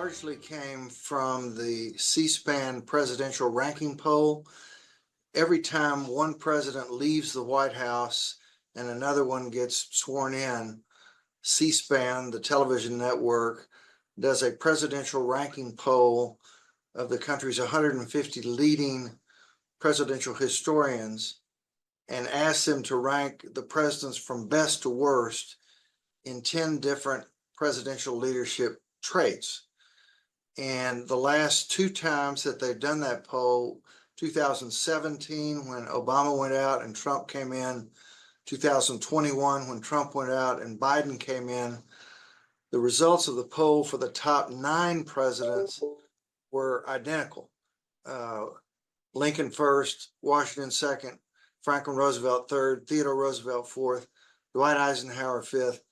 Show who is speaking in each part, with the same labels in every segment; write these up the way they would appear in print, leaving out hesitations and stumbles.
Speaker 1: largely came from the C-SPAN presidential ranking poll. Every time one president leaves the White House and another one gets sworn in, C-SPAN, the television network, does a presidential ranking poll of the country's 150 leading presidential historians and asks them to rank the presidents from best to worst in 10 different presidential leadership traits. And the last two times that they've done that poll, 2017 when Obama went out and Trump came in, 2021 when Trump went out and Biden came in, the results of the poll for the top 9 presidents were identical. Lincoln first, Washington second, Franklin Roosevelt third, Theodore Roosevelt fourth, Dwight Eisenhower fifth,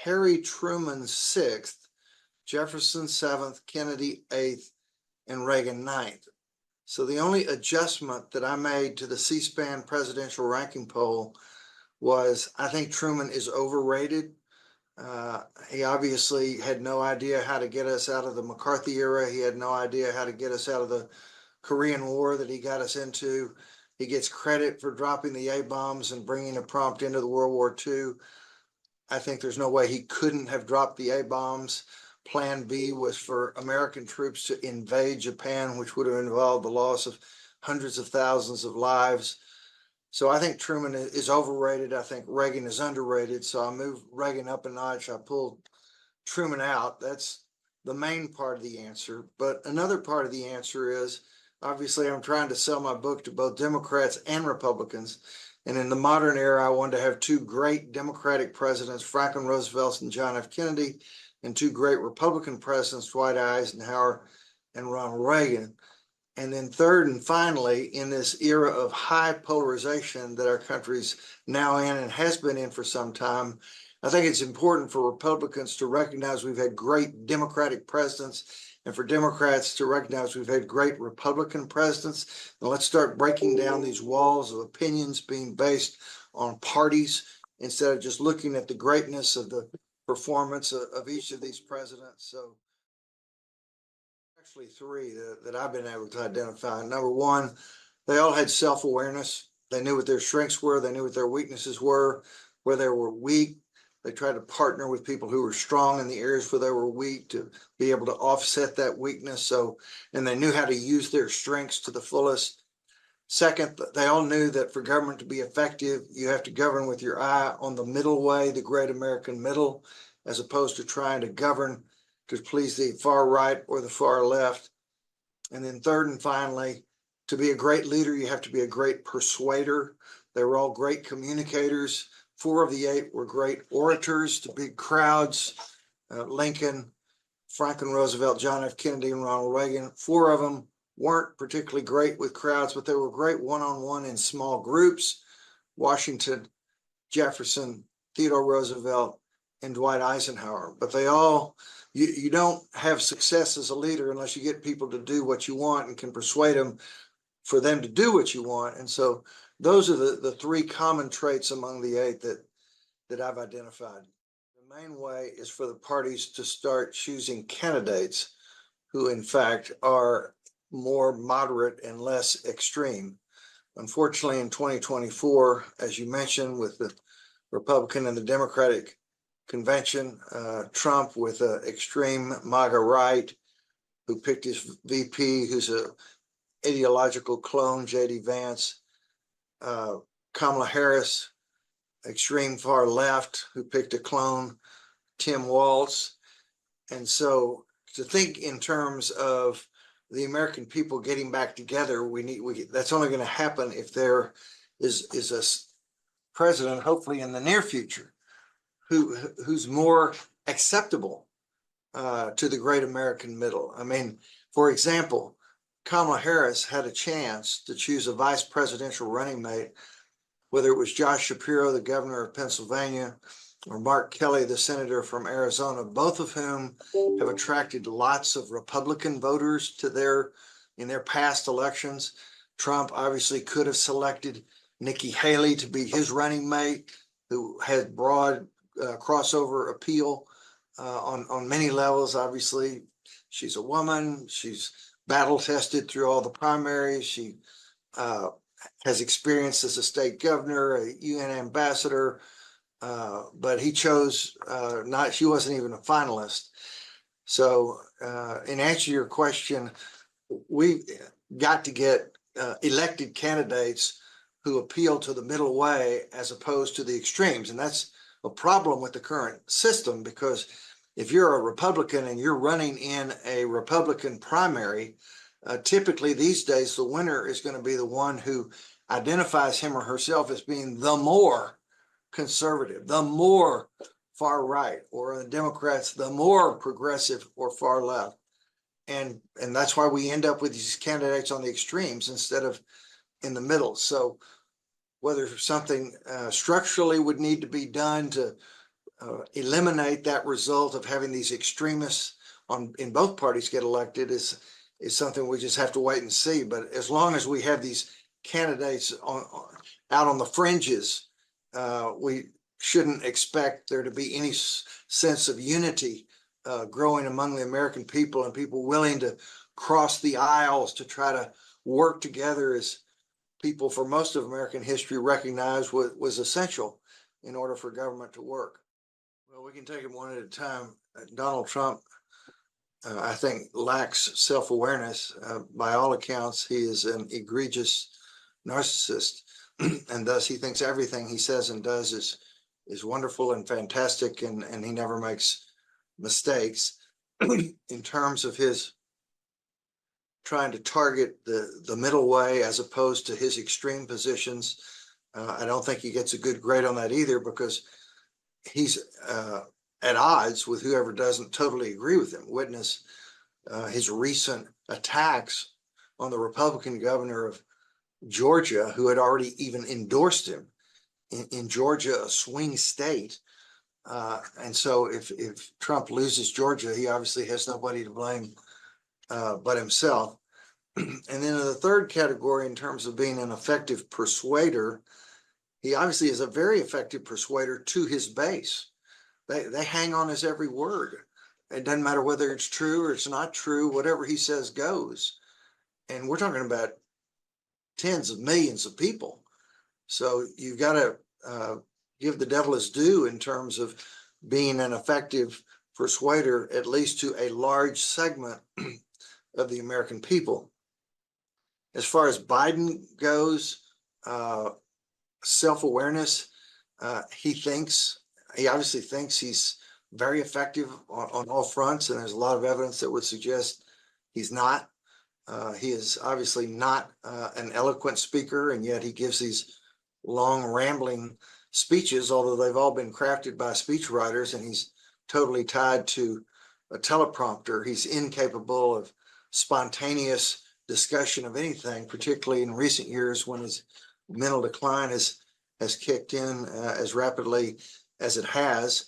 Speaker 1: Harry Truman sixth, Jefferson seventh, Kennedy eighth, and Reagan ninth. So the only adjustment that I made to the C-SPAN presidential ranking poll was I think Truman is overrated. He obviously had no idea how to get us out of the McCarthy era. He had no idea how to get us out of the Korean War that he got us into. He gets credit for dropping the A-bombs and bringing a prompt into the World War II. I think there's no way he couldn't have dropped the A-bombs. Plan B was for American troops to invade Japan, which would have involved the loss of hundreds of thousands of lives. So I think Truman is overrated. I think Reagan is underrated. So I moved Reagan up a notch. I pulled Truman out. That's the main part of the answer. But another part of the answer is, obviously, I'm trying to sell my book to both Democrats and Republicans. And in the modern era, I wanted to have two great Democratic presidents, Franklin Roosevelt and John F. Kennedy, and two great Republican presidents, Dwight Eisenhower and Ronald Reagan. And then third and finally, in this era of high polarization that our country's now in and has been in for some time, I think it's important for Republicans to recognize we've had great Democratic presidents and for Democrats to recognize we've had great Republican presidents. And let's start breaking down these walls of opinions being based on parties instead of just looking at the greatness of the performance of each of these presidents. So actually three that I've been able to identify. Number one, they all had self-awareness. They knew what their strengths were. They knew what their weaknesses were, where they were weak. They tried to partner with people who were strong in the areas where they were weak to be able to offset that weakness. And they knew how to use their strengths to the fullest. Second, they all knew that for government to be effective, you have to govern with your eye on the middle way, the great American middle, as opposed to trying to govern to please the far right or the far left. And then third and finally, to be a great leader, you have to be a great persuader. They were all great communicators. 4 of the 8 were great orators to big crowds. Lincoln, Franklin Roosevelt, John F. Kennedy, and Ronald Reagan. 4 of them weren't particularly great with crowds, but they were great one-on-one in small groups. Washington, Jefferson, Theodore Roosevelt, and Dwight Eisenhower. But they all, you don't have success as a leader unless you get people to do what you want and can persuade them for them to do what you want. And so those are the 3 common traits among the 8 that I've identified. The main way is for the parties to start choosing candidates who in fact are more moderate and less extreme. Unfortunately, in 2024, as you mentioned, with the Republican and the Democratic convention, Trump with an extreme MAGA right, who picked his VP, who's a ideological clone, J.D. Vance, Kamala Harris, extreme far left, who picked a clone, Tim Walz. And so to think in terms of the American people getting back together, that's only going to happen if there is a president, hopefully in the near future, who's more acceptable to the great American middle. I mean, for example, Kamala Harris had a chance to choose a vice presidential running mate, whether it was Josh Shapiro, the governor of Pennsylvania, or Mark Kelly, the senator from Arizona, both of whom have attracted lots of Republican voters to in their past elections. Trump obviously could have selected Nikki Haley to be his running mate, who had broad crossover appeal on many levels. Obviously, She's a woman. She's battle tested through all the primaries. She has experience as a state governor, a UN ambassador, but he chose not, she wasn't even a finalist. So in answer to your question, we got to get elected candidates who appeal to the middle way as opposed to the extremes. And that's a problem with the current system, because if you're a Republican and you're running in a Republican primary, typically these days, the winner is going to be the one who identifies him or herself as being the more conservative, the more far right, or the Democrats, the more progressive or far left. And that's why we end up with these candidates on the extremes instead of in the middle. So whether something structurally would need to be done to eliminate that result of having these extremists in both parties get elected is something we just have to wait and see. But as long as we have these candidates out on the fringes, we shouldn't expect there to be any sense of unity growing among the American people, and people willing to cross the aisles to try to work together, as people for most of American history recognized was essential in order for government to work. Well, we can take them one at a time. Donald Trump, I think, lacks self-awareness. By all accounts, he is an egregious narcissist, and thus he thinks everything he says and does is wonderful and fantastic, and he never makes mistakes. In terms of his trying to target the middle way as opposed to his extreme positions, I don't think he gets a good grade on that either, because he's at odds with whoever doesn't totally agree with him. Witness his recent attacks on the Republican governor of Georgia, who had already even endorsed him in Georgia, a swing state. And so if Trump loses Georgia, he obviously has nobody to blame but himself. And then in the third category, in terms of being an effective persuader, he obviously is a very effective persuader to his base. They hang on his every word. It doesn't matter whether it's true or it's not true, whatever he says goes. And we're talking about tens of millions of people. So you've got to give the devil his due in terms of being an effective persuader, at least to a large segment of the American people. As far as Biden goes, self-awareness, he obviously thinks he's very effective on all fronts, and there's a lot of evidence that would suggest he's not. He is obviously not an eloquent speaker, and yet he gives these long rambling speeches, although they've all been crafted by speechwriters, and he's totally tied to a teleprompter. He's incapable of spontaneous discussion of anything, particularly in recent years when his mental decline has kicked in as rapidly as it has.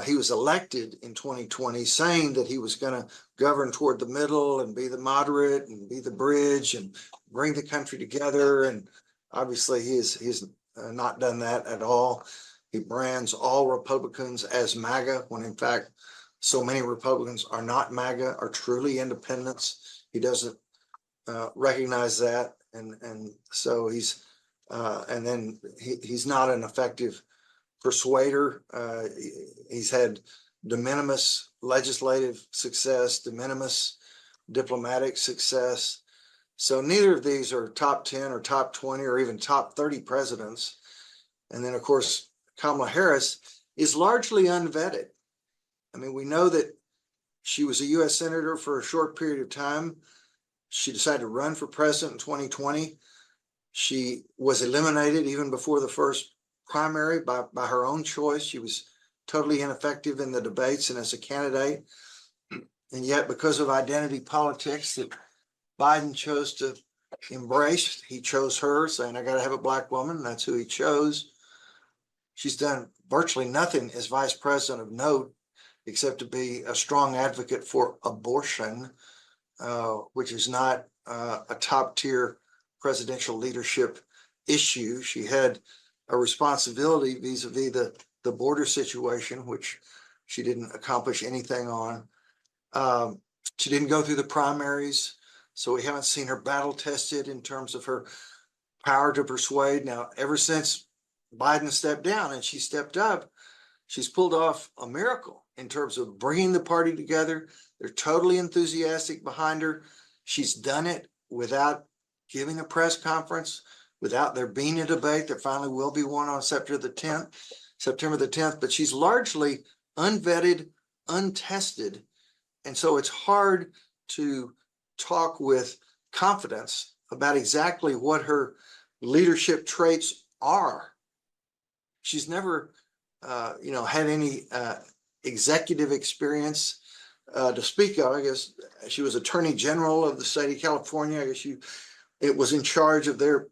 Speaker 1: He was elected in 2020 saying that he was going to govern toward the middle and be the moderate and be the bridge and bring the country together. And obviously he's not done that at all. He brands all Republicans as MAGA, when in fact so many Republicans are not MAGA, are truly independents. He doesn't recognize that, and so he's not an effective persuader. He's had de minimis legislative success, de minimis diplomatic success. So neither of these are top 10 or top 20 or even top 30 presidents. And then, of course, Kamala Harris is largely unvetted. I mean, we know that she was a U.S. senator for a short period of time. She decided to run for president in 2020. She was eliminated even before the first primary by her own choice. She was totally ineffective in the debates and as a candidate. And yet, because of identity politics that Biden chose to embrace, he chose her, saying, I got to have a black woman. And that's who he chose. She's done virtually nothing as vice president of note, except to be a strong advocate for abortion, which is not a top tier presidential leadership issue. She had a responsibility vis-a-vis the border situation, which she didn't accomplish anything on. She didn't go through the primaries, so we haven't seen her battle tested in terms of her power to persuade. Now, ever since Biden stepped down and she stepped up, she's pulled off a miracle in terms of bringing the party together. They're totally enthusiastic behind her. She's done it without giving a press conference, without there being a debate. There finally will be one on September the 10th, but she's largely unvetted, untested. And so it's hard to talk with confidence about exactly what her leadership traits are. She's never, had any executive experience to speak of. I guess she was Attorney General of the state of California. I guess it was in charge of their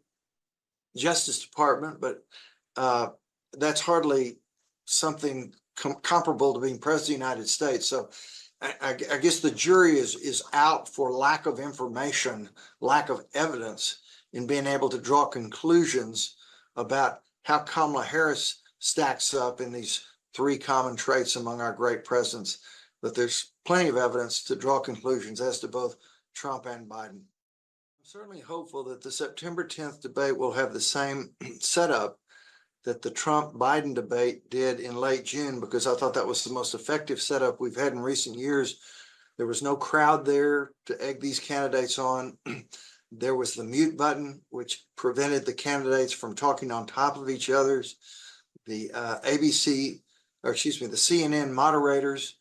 Speaker 1: Justice Department, but that's hardly something comparable to being President of the United States. So I guess the jury is out for lack of information, lack of evidence in being able to draw conclusions about how Kamala Harris stacks up in these three common traits among our great presidents. But there's plenty of evidence to draw conclusions as to both Trump and Biden. I'm certainly hopeful that the September 10th debate will have the same setup that the Trump-Biden debate did in late June, because I thought that was the most effective setup we've had in recent years. There was no crowd there to egg these candidates on. There was the mute button, which prevented the candidates from talking on top of each other's. The the CNN moderators,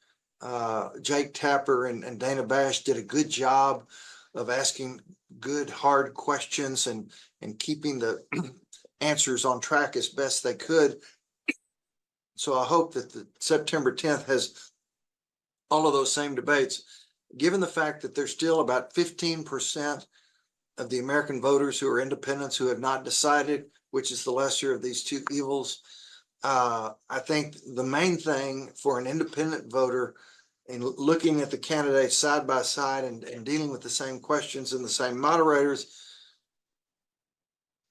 Speaker 1: Jake Tapper and Dana Bash, did a good job of asking good, hard questions and keeping the answers on track as best they could. So I hope that the September 10th has all of those same debates, given the fact that there's still about 15% of the American voters who are independents who have not decided which is the lesser of these two evils. I think the main thing for an independent voter in looking at the candidates side by side and dealing with the same questions and the same moderators,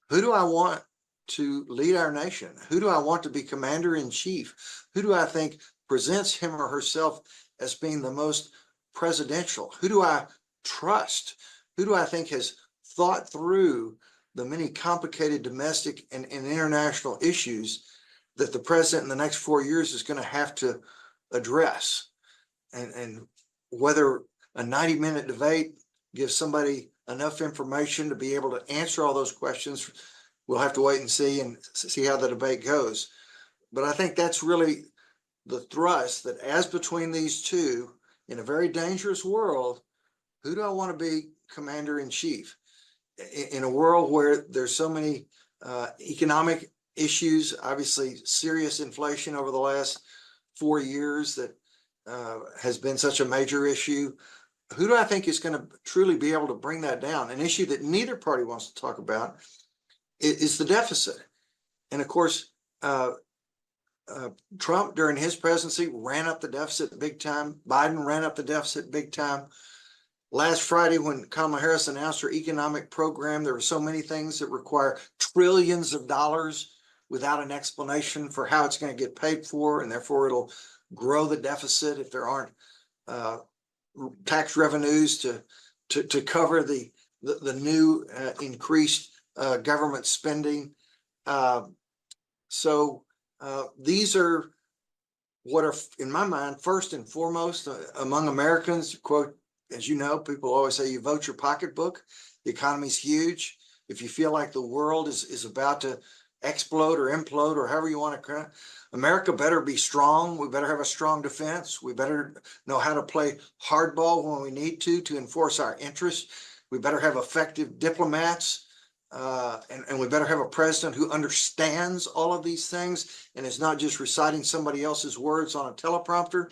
Speaker 1: who do I want to lead our nation? Who do I want to be commander in chief? Who do I think presents him or herself as being the most presidential? Who do I trust? Who do I think has thought through the many complicated domestic and international issues that the president in the next 4 years is going to have to address? And whether a 90-minute debate gives somebody enough information to be able to answer all those questions, we'll have to wait and see how the debate goes. But I think that's really the thrust, that as between these two, in a very dangerous world, who do I want to be commander in chief? In a world where there's so many economic issues, obviously serious inflation over the last 4 years that has been such a major issue, who do I think is going to truly be able to bring that down? An issue that neither party wants to talk about is the deficit. And of course, Trump during his presidency ran up the deficit big time. Biden ran up the deficit big time. Last Friday, when Kamala Harris announced her economic program, there were so many things that require trillions of dollars without an explanation for how it's going to get paid for, and therefore it'll grow the deficit if there aren't tax revenues to cover the new increased government spending. So these are what are, in my mind, first and foremost among Americans. Quote, as you know, people always say you vote your pocketbook. The economy's huge. If you feel like the world is about to explode or implode or however you want to, America better be strong. We better have a strong defense. We better know how to play hardball when we need to enforce our interests. We better have effective diplomats. And we better have a president who understands all of these things and is not just reciting somebody else's words on a teleprompter.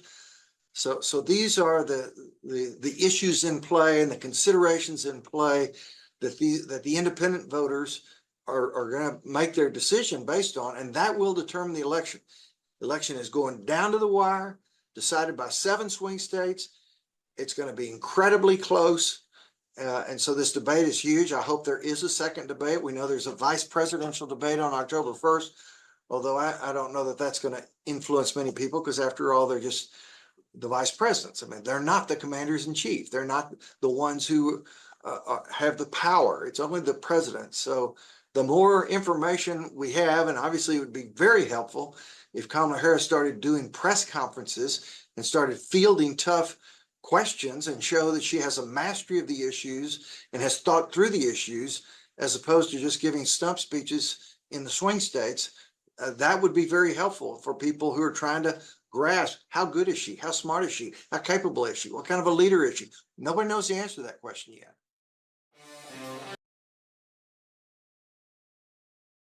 Speaker 1: So these are the issues in play and the considerations in play that the independent voters are going to make their decision based on, and that will determine the election. The election is going down to the wire, decided by 7 swing states. It's going to be incredibly close. And so this debate is huge. I hope there is a second debate. We know there's a vice presidential debate on October 1st, although I don't know that that's going to influence many people, because after all, they're just the vice presidents. I mean, they're not the commanders in chief. They're not the ones who have the power. It's only the president. So the more information we have, and obviously it would be very helpful if Kamala Harris started doing press conferences and started fielding tough questions and show that she has a mastery of the issues and has thought through the issues, as opposed to just giving stump speeches in the swing states. That would be very helpful for people who are trying to grasp how good is she, how smart is she, how capable is she, what kind of a leader is she. Nobody knows the answer to that question yet.